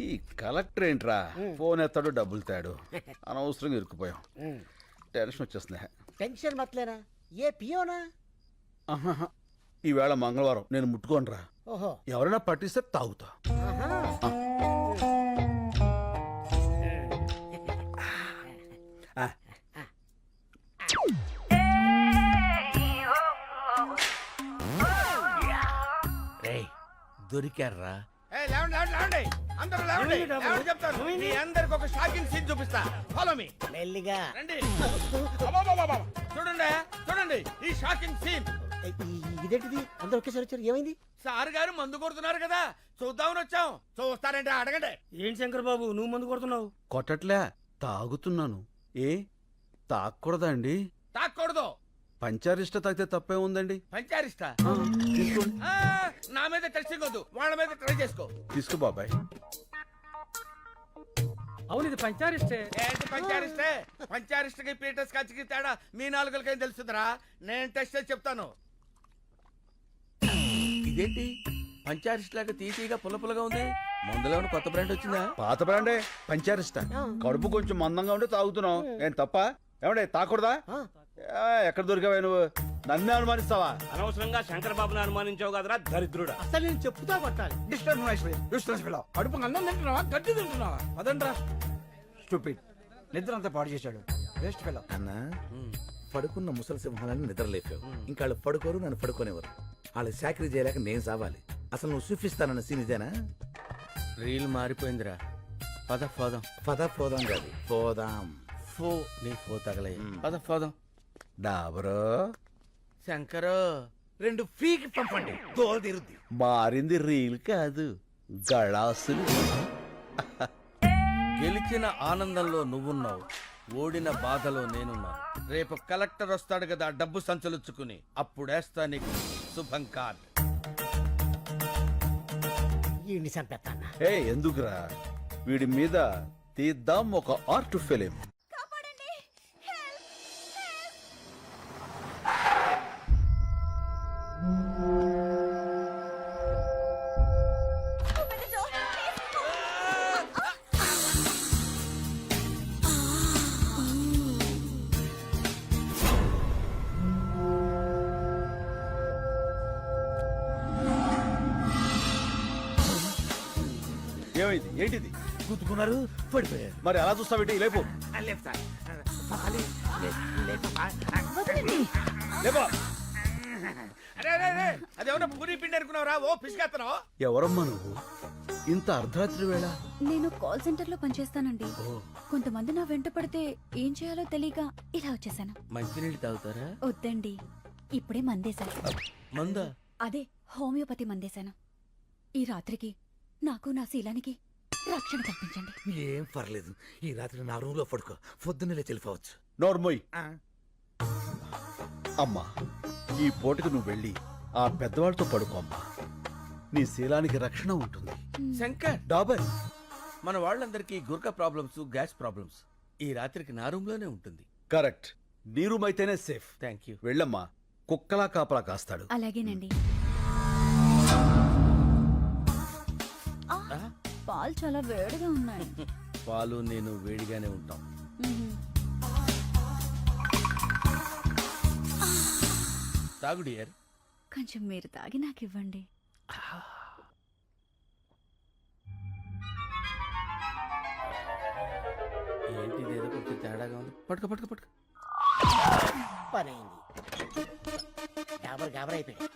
ఈ కలెక్టర్ ఏంట్రా ఫోన్ ఎత్తాడు డబ్బులు తాడు అనవసరంగా ఇరుక్కుపోయాం టెన్షన్ వచ్చేస్తుంది టెన్షన్ మతలేనా ఏ పియోనా ఈవేళ మంగళవారం నేను ముట్టుకోనరా ఓహో ఎవరైనా పట్టిస్తే తాగుతా దొరికారా అందరికి ఒక షాకింగ్ సీన్ చూపిస్తా ఫాలో మీ మెల్లిగా రండి చూడండి చూడండి ఈ షాకింగ్ సీన్ ఇదేంటిది అందరూ ఒకేసారి వచ్చారు ఏమైంది సార్ గారు మందు కొడుతున్నారు కదా చూద్దామని వచ్చాం చూస్తారంటే అడగండి ఏంటి శంకర్ బాబు నువ్వు మందు కొడుతున్నావు? కొట్టట్లే తాగుతున్నాను. ఏ తాగకూడదా అండి? తాకూడదు. పంచారిష్ట తాగితే తప్పే ఉందండి. పంచారిష్ట నా మీద టెస్టింగ్ వద్దు, వాళ్ళ మీద ట్రై చేసుకో. తీసుకో బాబాయ్. అవును ఇది పంచారిష్టే. ఏంటి పంచారిష్టే? పంచారిష్టకి పీటర్స్ కచ్చికి తేడా మీ నాలుగులకేం తెలుస్తుందిరా? నేను టెస్ట్ చేసి చెప్తాను. ఇదేంటి పంచారిష్ట లాగా తీసిగా పుల్ల పుల్లగా ఉంది? మందులో కొత్త బ్రాండ్ వచ్చిందా? పాత బ్రాండే పంచారిష్ట. కడుపు కొంచెం మందంగా ఉంటే తాగుతున్నావు. ఏం తప్ప? ఏమంటే తాకూడదా? ఎక్కడ దొరికావా నువ్వు? నన్నే అనుమానిస్తావా? అనవసరంగా శంకర్ బాబుని అనుమానించావు కదరా దరిద్రుడా. అసలు నేను చెప్తా కొట్టాలి. కడుపు అన్నం తింటున్నావా గడ్డి తింటున్నావా? అదండ్రా స్టూపిడ్. నిద్ర అంతా పాడు చేశాడు. Waste fellow. అన్నా పడుకున్న ముసలి సింహాలని నిద్ర లేపావు. ఇంకా వాళ్ళు పడుకోరు, నన్ను పడుకోనేవారు. వాళ్ళు చాకరీ చేయలేక నేను సావాలి. అసలు నువ్వు చూపిస్తానన్న సీన్ ఇదేనా? రీల్ మారిపోయిందిరా. పద పోదాం. పద పోదాం కాదు, పోదాం. ఫో నీ ఫో తగలే. పద పోదాం. డాబరో శంకరు 2 ఫ్రీకి పంపండి, తోలు తీరుద్ది. మారింది రీల్ కాదు, గళాసులు. గెలిచిన ఆనందంలో నువ్వున్నావు, ఓడిన బాధలో నేనున్నాను. రేపు కలెక్టర్ వస్తాడు కదా డబ్బు సంచలుచ్చుకుని, అప్పుడేస్తా నీకు శుభం కార్డ్. ఈయన్ని చంపేస్తాను. ఏ ఎందుకురా? వీడి మీద తీద్దాం ఒక ఆర్ట్ ఫిలిం. ఏమైంది? ఏంటిది? గుద్దుకున్నారు, పడిపోయారు. మరి అలా చూస్తావేంటి? లేపు. లేపో. అదేమన్నా పూరి పిండి అనుకున్నావురా? ఓ పిసికేస్తున్నావు. ఎవరమ్మా నువ్వు? ఇంత అర్ధరాత్రి వేళ? నేను కాల్ సెంటర్ లో పనిచేస్తానండి. కొంతమంది నా వెంట పడితే ఏం చేయాలో తెలియక ఇలా వచ్చేసాను. మంచినీళ్ళు తాగుతారా? వద్దండి, ఇప్పుడే మందేశాను. మందా? అదే హోమియోపతి మందేశాను. ఈ రాత్రికి నాకు నా శీలానికి రక్షణ కల్పించండి. ఏం పర్లేదు, ఈ రాత్రి నా రూమ్ లో పడుకో, పొద్దున్నే వెళ్ళిపోవచ్చు. నోర్మోయ్. అమ్మా, ఈ పూటకు నువ్వు వెళ్ళి ఆ పెద్దవాళ్ళతో పడుకో అమ్మా. నీ శీలానికి రక్షణ ఉంటుంది. శంకర్, డాబర్, మన వాళ్ళందరికీ గుర్కా ప్రాబ్లమ్స్, గ్యాస్ ప్రాబ్లమ్స్. ఈ రాత్రికి నా రూమ్ లోనే ఉంటుంది. కరెక్ట్. నీ రూమ్ అయితేనే సేఫ్. Thank you. వెళ్ళమ్మా, కుక్కలా కాపలా కాస్తాడు. అలాగేనండి. పాలు చాలా వేడిగా ఉన్నాయి. పాలు నేను వేడిగానే ఉంటాం. తాగు డియర్. కొంచెం మీరు తాగి నాకు ఇవ్వండి. ఏంటి ఏదో కొంచెం తేడాగా ఉంది. పట్టుకో పట్టుకో పట్టుకో. పని అయింది. గాబర్ అయిపోయింది.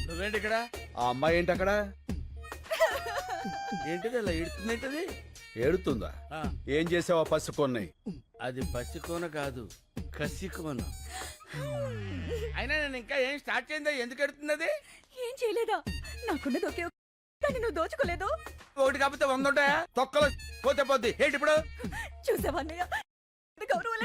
నువ్వేంటి ఇక్కడ? ఆ అమ్మాయి ఏంటి అక్కడ? ఏంటిది అలా ఏడుతుందేంటది? ఏడుతుందా? ఏం చేసావా పసుకొన్నాయి? అది పసికోన కాదు, కసికోన. అయినా నేను ఇంకా ఏం స్టార్ట్ చేయందా? ఎందుకు ఎడుతుంది అది? ఏం చేయలేదా? నాకున్నది ఒకే కానీ నువ్వు దోచుకోలేదు. ఒకటి కాకపోతే 100 ఉంటాయా? తొక్కలో పోతే పోద్ది. ఏంటి ఇప్పుడు? చూసావన్నయ్య,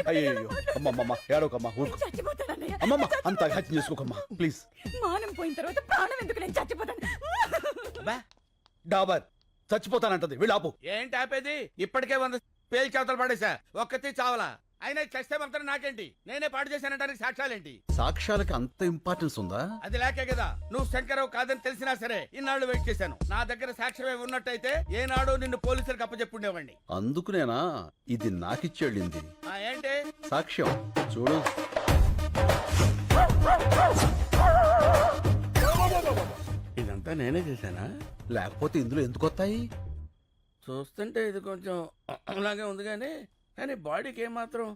అయ్యో అమ్మమ్మ, ఏడోకమ్మా, ఊరుకో. చచ్చిపోతానన్నయ్య. అమ్మమ్మ, అంత హత్య చేసుకోకమ్మా ప్లీజ్. మానం పోయిన తర్వాత ప్రాణం ఎందుకు? నేను చచ్చిపోతాను. డాబర్, చచ్చిపోతానంటది వీళ్ళు ఆపు. ఏంటి ఆపేది? ఇప్పటికే 100 పేలు చేతలు పడేసా, ఒక్కతి చావలా. అయినా చస్తే మాత్రం నాకేంటి? నేనే పాడు చేశానంటానికి సాక్ష్యాలేంటి? సాక్ష్యాలకి అంత ఇంపార్టెన్స్ ఉందా? అది లేకే కదా నువ్వు శంకరరావు కాదని తెలిసినా సరే ఇన్నాళ్ళు వెయిట్ చేశాను. నా దగ్గర సాక్ష్యమే ఉన్నట్టయితే ఏనాడు నిన్ను పోలీసులకు అప్పచెప్పుండేవాడిని. అందుకునేనా ఇది నాకిచ్చేళ్ళింది ఏంటి సాక్ష్యం చూడు. ఇదంతా నేనే చేశానా? లేకపోతే ఇందులో ఎందుకు వస్తాయి? చూస్తుంటే ఇది కొంచెం అలాగే ఉంది కానీ బాడీకి ఏమాత్రం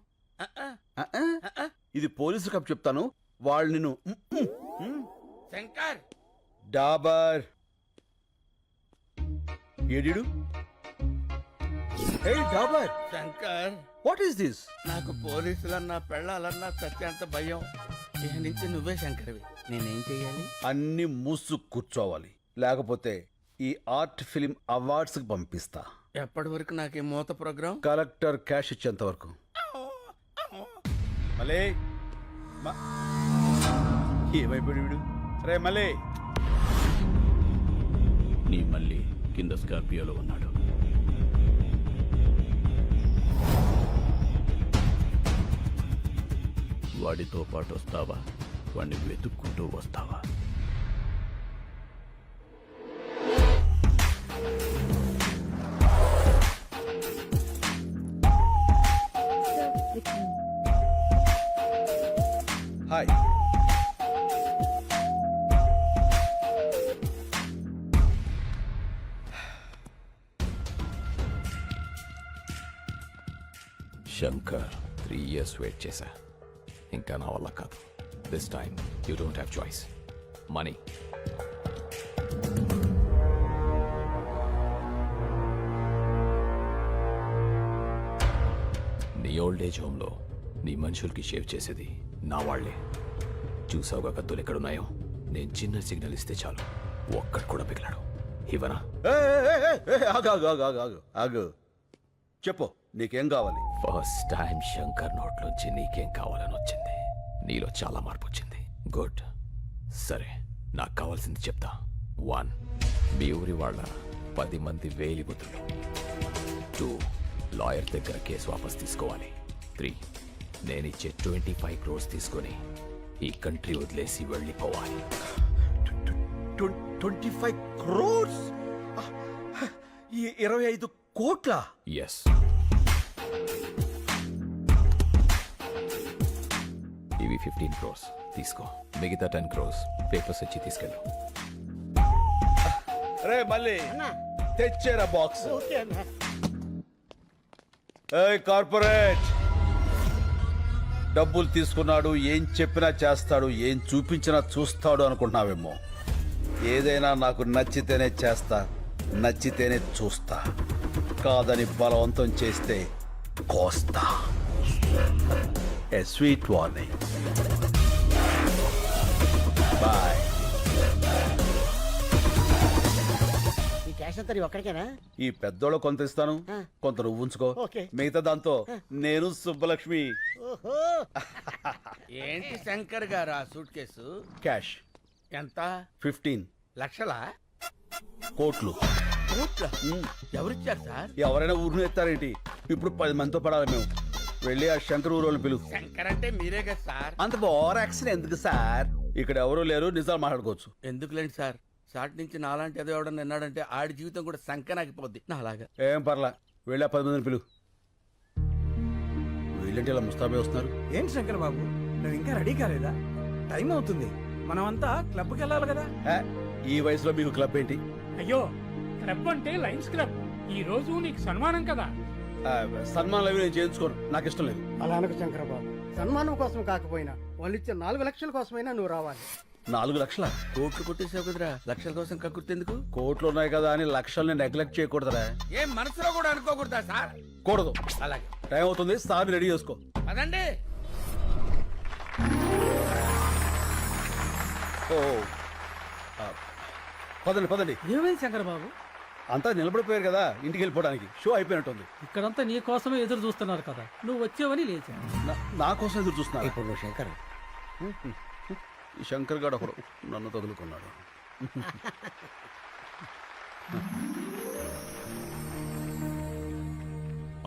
ఇది పోలీసు కప్ చెప్తాను. వాళ్ళు నిన్ను శంకర్ డాబర్ ఏడిడు. ఏ డాబర్, శంకర్ వాట్ ఈస్ దిస్? నాకు పోలీసులన్నా పెళ్ళాలన్నా సత్యంత భయం. ఇక నుంచి నువ్వే శంకర్వి. నేనేం చెయ్యాలి? అన్ని మూసు కూర్చోవాలి, లేకపోతే ఈ ఆర్ట్ ఫిలిం అవార్డ్స్ కి పంపిస్తా. ఎప్పటి వరకు నాకు ఈ మూత ప్రోగ్రాం? కలెక్టర్ క్యాష్ ఇచ్చేంత వరకు. మళ్ళీ ఏమైపోయాడు వీడు? రే మళ్ళీ నీ మళ్ళీ కింద స్కార్పియోలో ఉన్నాడు. వాడితో పాటు వస్తావా? వాడిని వెతుక్కుంటూ వస్తావా? హాయ్. శంకర్ 3 years వెయిట్ చేశా. ఇంకా నా వల్ల కాదు. This time you don't have choice. Money. నీ ఓల్డ్ ఏజ్ హోమ్లో నీ మనుషులకి షేవ్ చేసేది నా వాళ్లే. చూసావుగా కత్తులు ఎక్కడున్నాయో? నేను చిన్న సిగ్నల్ ఇస్తే చాలు, ఒక్కడు కూడా పిగిలాడు. ఇవనా? ఆగు, చెప్పు నీకేం కావాలి? ఫస్ట్ టైం శంకర్ నోట్లోంచి నీకేం కావాలని వచ్చింది. నీలో చాలా మార్పు వచ్చింది. గుడ్. సరే, నాకు కావాల్సింది చెప్తా. 1, మీ ఊరి వాళ్ళ 10 మంది వేలిబుద్ధులు. 2, లాయర్ దగ్గర కేసు వాపస్ తీసుకోవాలి. 3, నేనిచ్చే 25 crores తీసుకొని ఈ కంట్రీ వదిలేసి వెళ్ళిపోవాలి. 25 crores? 25 కోట్ల? ఎస్. ఇవి 15 crores తీసుకో. మిగతా 10 crores పేపర్స్ వచ్చి తీసుకెళ్ళు. రే మళ్ళీ అన్నా తెచ్చేరా బాక్స్. ఓకే అన్నా. కార్పొరేట్ డబ్బులు తీసుకున్నాడు, ఏం చెప్పినా చేస్తాడు, ఏం చూపించినా చూస్తాడు అనుకుంటున్నావేమో. ఏదైనా నాకు నచ్చితేనే చేస్తా, నచ్చితేనే చూస్తా. కాదని బలవంతం చేస్తే కోస్తా. ఏ స్వీట్ వార్నింగ్. బాయ్. ఈ క్యాష్ అంతా నీ ఒక్కడికేనా? ఈ పెద్దోళ్ళ కొంత ఇస్తాను, కొంత నువ్వు ఉంచుకో. ఓకే. మిగతా దాంతో నేను సుబ్బలక్ష్మి. ఓహో. ఏంటి శంకర్ గారు ఆ సూట్ కేసు? క్యాష్ ఎంత? 15 లక్షలా? కోట్లు. కోట్లా? ఎవరిచ్చారు సార్? ఎవరైనా ఊరిని ఎత్తారేంటి? ఇప్పుడు 10 మందితో పడాలి మేము. వెళ్ళి ఆ శంకర్ ఊరోళ్ళు పిలు. శంకర్ అంటే మీరే కదా సార్? అంత ఓవర్ యాక్షన్ ఎందుకు సార్? ఇక్కడ ఎవరు లేరు, నిజాలు మాట్లాడుకోవచ్చు. ఎందుకులేండి సార్, సాటి నుంచి నాలాంటి ఏదో ఎవడన్నా విన్నాడంటే ఆడి జీవితం కూడా సంకనాగిపోద్ది. నా అలాగా. ఏం పర్లా, వెళ్ళి ఆ 10 మందిని పిలు. వీళ్ళంటే ఇలా ముస్తాబే వస్తున్నారు. ఏంటి శంకర్ బాబు, నువ్వు ఇంకా రెడీ కాలేదా? టైం అవుతుంది. మనమంతా క్లబ్కి వెళ్ళాలి కదా. ఏ, ఈ వయసులో మీకు క్లబ్ ఏంటి? అయ్యో, క్లబ్ అంటే లయన్స్ క్లబ్. ఈ రోజు నీకు సన్మానం కదా. సన్మానాలు అవి నేను చేయించుకోను, నాకు ఇష్టం లేదు. అలా అనకు శంకరబాబు. సన్మానం కోసం కాకపోయినా వాళ్ళు ఇచ్చే 4 లక్షల కోసమైనా నువ్వు రావాలి. 4 లక్షల? కోట్లు కొట్టేసావు కదరా, లక్షల కోసం కక్కుర్తెందుకు? కోట్లు ఉన్నాయి కదా అని లక్షల్ని నెగ్లెక్ట్ చేయకూడదురా. ఏం మనసులో కూడా అనుకోకూడదా సార్? కూడదు. అలాగే. టైం అవుతుంది, సార్ రెడీ చేసుకో. అదండి. ఓ పదండి పదండి. ఏమైంది శంకర్ బాబు? అంతా నిలబడిపోయారు కదా, ఇంటికి వెళ్ళిపోవడానికి. షో అయిపోయినట్టుంది. ఇక్కడంతా నీ కోసమే ఎదురు చూస్తున్నారు కదా, నువ్వు వచ్చావని లేచా. నా కోసం ఎదురు చూస్తున్నా. ఇప్పుడు నువ్వు శంకర్. ఈ శంకర్ గారు ఒకడు నన్ను తగులుకున్నాడు.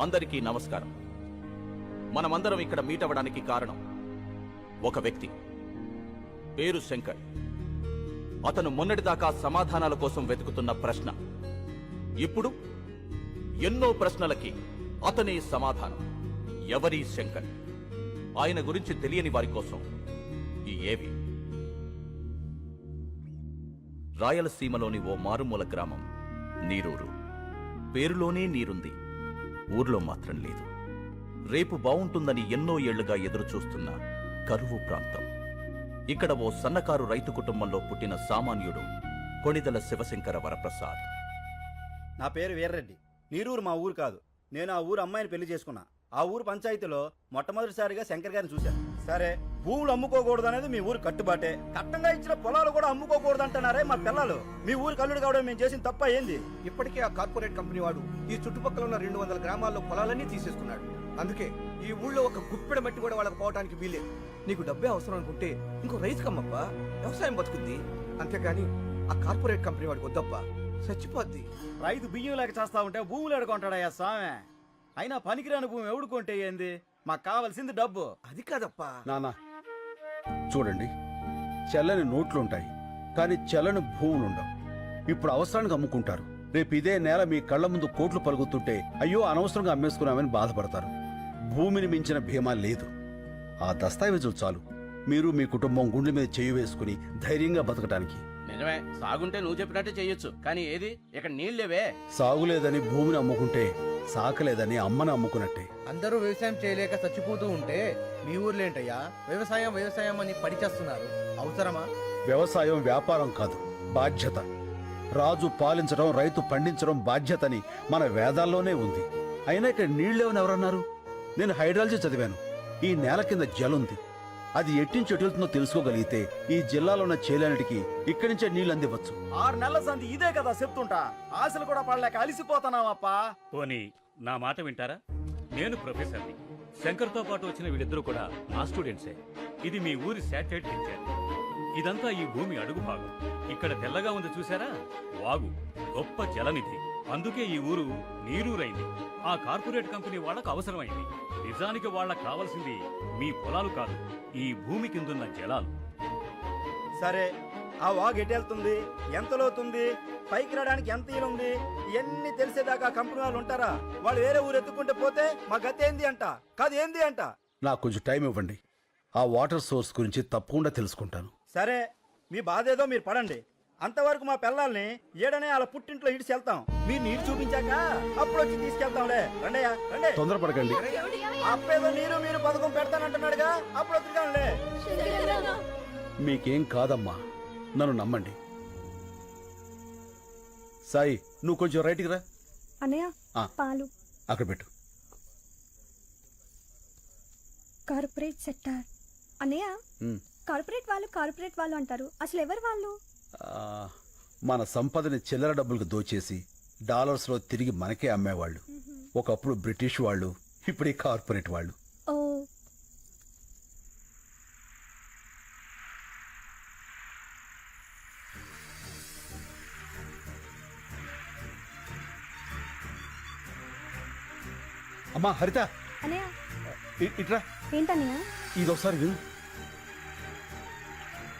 అందరికీ నమస్కారం. మనమందరం ఇక్కడ మీట్ అవ్వడానికి కారణం ఒక వ్యక్తి, పేరు శంకర్. అతను మొన్నటిదాకా సమాధానాల కోసం వెతుకుతున్న ప్రశ్న, ఇప్పుడు ఎన్నో ప్రశ్నలకి అతనే సమాధానం. ఎవరి శంకర్? ఆయన గురించి తెలియని వారి కోసం ఈ ఏవి. రాయలసీమలోని ఓ మారుమూల గ్రామం నీరూరు. పేరులోనే నీరుంది, ఊర్లో మాత్రం లేదు. రేపు బావుంటుందని ఎన్నో ఏళ్లుగా ఎదురుచూస్తున్న కరువు ప్రాంతం. ఇక్కడ ఓ సన్నకారు రైతు కుటుంబంలో పుట్టిన సామాన్యుడు కొణిదల శివశంకర వరప్రసాద్. నా పేరు వీర్రెడ్డి. నీరూరు మా ఊరు కాదు. నేను ఆ ఊరు అమ్మాయిని పెళ్లి చేసుకున్నా. ఆ ఊరు పంచాయతీలో మొట్టమొదటిసారిగా శంకర్ గారిని చూశాను. సరే, భూములు అమ్ముకోకూడదు అనేది మీ ఊరు కట్టుబాటే. కట్టంగా ఇచ్చిన పొలాలు కూడా అమ్ముకోకూడదు అంటున్నారే మా పిల్లలు. మీ ఊరు కల్లుడు కావడం మేము చేసిన తప్ప ఏంది? ఇప్పటికే ఆ కార్పొరేట్ కంపెనీ వాడు ఈ చుట్టుపక్కల ఉన్న 200 గ్రామాల్లో పొలాలన్నీ తీసేసుకున్నాడు. అందుకే ఈ ఊళ్ళో ఒక గుప్పెడ మట్టి కూడా వాళ్ళకి పోవడానికి వీలేదు. నీకు డబ్బే అవసరం అనుకుంటే ఇంకో రైతు కమ్మప్పా, వ్యవసాయం బతుకుద్ది. అంతేగాని ఆ కార్పొరేట్ కంపెనీ వాడికి వద్దప్పా, చచ్చిపోద్ది. రైతు బియ్యం లేక చేస్తా ఉంటే భూములు ఎడుకుంటాడయ్యా స్వామి. అయినా పనికిరాని భూమి ఎవడుకుంటే ఏంది? మాకు కావాల్సింది డబ్బు. అది కాదప్పా. నానా చూడండి, చెల్లని నోట్లుంటాయి కానీ చెల్లని భూములుండవు. ఇప్పుడు అవసరానికి అమ్ముకుంటారు. రేపు ఇదే నేల మీ కళ్ళ ముందు కోట్లు పలుకుతుంటే అయ్యో అనవసరంగా అమ్మేసుకున్నామని బాధపడతారు. భూమిని మించిన భీమా లేదు. ఆ దస్తావేజులు చాలు మీరు మీ కుటుంబం గుండె మీద చేయి వేసుకుని ధైర్యంగా బతకటానికి. నిజమే, సాగుంటే నువ్వు చెప్పినట్టే చెయ్యొచ్చు. కానీ ఏది ఇక్కడ నీళ్ళేవే. సాగులేదని భూమిని అమ్ముకుంటే సాకలేదని అమ్మని అమ్ముకున్నట్టే. అందరూ వ్యవసాయం చేయలేక చచ్చిపోతూ ఉంటే మీ ఊర్లో ఏంటయ్యా వ్యవసాయం వ్యవసాయం అని పడిచేస్తున్నారు? అవసరమా? వ్యవసాయం వ్యాపారం కాదు, బాధ్యత. రాజు పాలించడం, రైతు పండించడం బాధ్యతని మన వేదాల్లోనే ఉంది. అయినా ఇక్కడ నీళ్ళేవని ఎవరన్నారు? నేను హైడ్రాలజీ చదివాను. ఈ నేల కింద జలుంది. అది ఎట్టించి ఎటుతుందో తెలుసుకోగలిగితే ఈ జిల్లాలో ఉన్న చేలన్నిటికీ ఇక్కడి నుంచే నీళ్ళు అందివచ్చు. 6 నెలల సంధి ఇదే కదా చెప్తుంటా. ఆశలు కూడా పడలేక అలిసిపోతున్నావప్పా. పోనీ నా మాట వింటారా? నేను ప్రొఫెసర్ని. శంకర్తో పాటు వచ్చిన వీళ్ళిద్దరూ కూడా నా స్టూడెంట్సే. ఇది మీ ఊరి శాటిలైట్ పిక్చర్. ఇదంతా ఈ భూమి అడుగు భాగం. ఇక్కడ తెల్లగా ఉంది చూసారా? వాగు, గొప్ప జలనిధి. అందుకే ఈ ఊరు నీరూరైంది. ఆ కార్పొరేట్ కంపెనీ వాళ్ళకు అవసరమైంది. నిజానికి వాళ్ళకు కావాల్సింది మీ పొలాలు కాదు, ఈ భూమి కిందున్న జలాలు. సరే, ఆ వాగు ఎటెళ్తుంది, ఎంత లోతుంది, పైకి రావడానికి ఎంత ఈలుంది, ఇవన్నీ తెలిసేదాకా కంపెనీ వాళ్ళు ఉంటారా? వాళ్ళు వేరే ఊరు ఎత్తుకుంటే పోతే మా గతి ఏంది అంట, కాదు ఏంది అంట. నాకు కొంచెం టైం ఇవ్వండి. ఆ వాటర్ సోర్స్ గురించి తప్పకుండా తెలుసుకుంటాను. సరే, మీ బాధ ఏదో మీరు పడండి. అంతవరకు మా పిల్లల్ని ఏడనే వాళ్ళ పుట్టింట్లో ఇడిచి వెళ్తాం. మీరు నీరు చూపించాక అప్పుడు వచ్చి తీసుకెళ్తాంలే. రండయ్యా రండి. తొందరపడకండి. అప్పేదో నీరు మీరు పథకం పెడతానంటున్నాడుగా, అప్పుడు వద్దుగానే. మీకేం కాదమ్మా, నన్ను నమ్మండి. సాయి, నువ్వు కొంచెం రైట్కి రా. అన్నయ్య, ఆ. పాలు అక్కడ పెట్టు. Corporate sector. అన్నయ్య, ఉమ్. కార్పొరేట్ వాళ్ళు అంటారు. అసలు ఎవరు వాళ్ళు? మన సంపదని చిల్లర డబ్బులకు దోచేసి డాలర్స్లో తిరిగి మనకే అమ్మేవాళ్ళు. ఒకప్పుడు బ్రిటిష్ వాళ్ళు, ఇప్పుడు ఈ కార్పొరేట్ వాళ్ళు. ఓ, అమ్మా హరిత, అన్నయ్య. ఇట్రా. ఏంటన్నయ్య? ఇదొకసారి విను.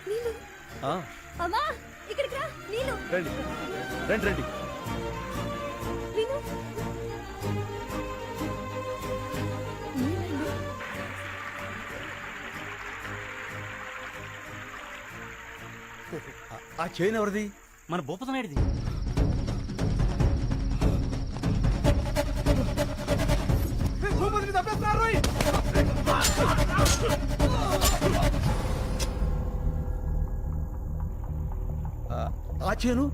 నీళ్ళు. ఆ, అమ్మా, ఇక్కడికి రా. నీళ్ళు. రండి రండి రండి. విను. ఆ చైన్ ఎవరిది? మన భూపతనాయుడిది. ఆ చేను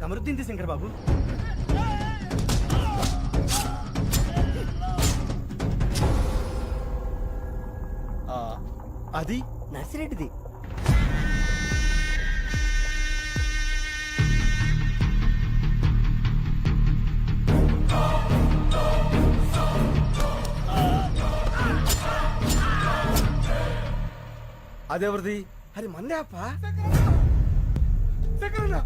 అమరుద్దింది శంకర్ బాబు. అది నర్సిరెడ్డిది. అదెవరిది? అది మందే అప్పా. శంకరన్న,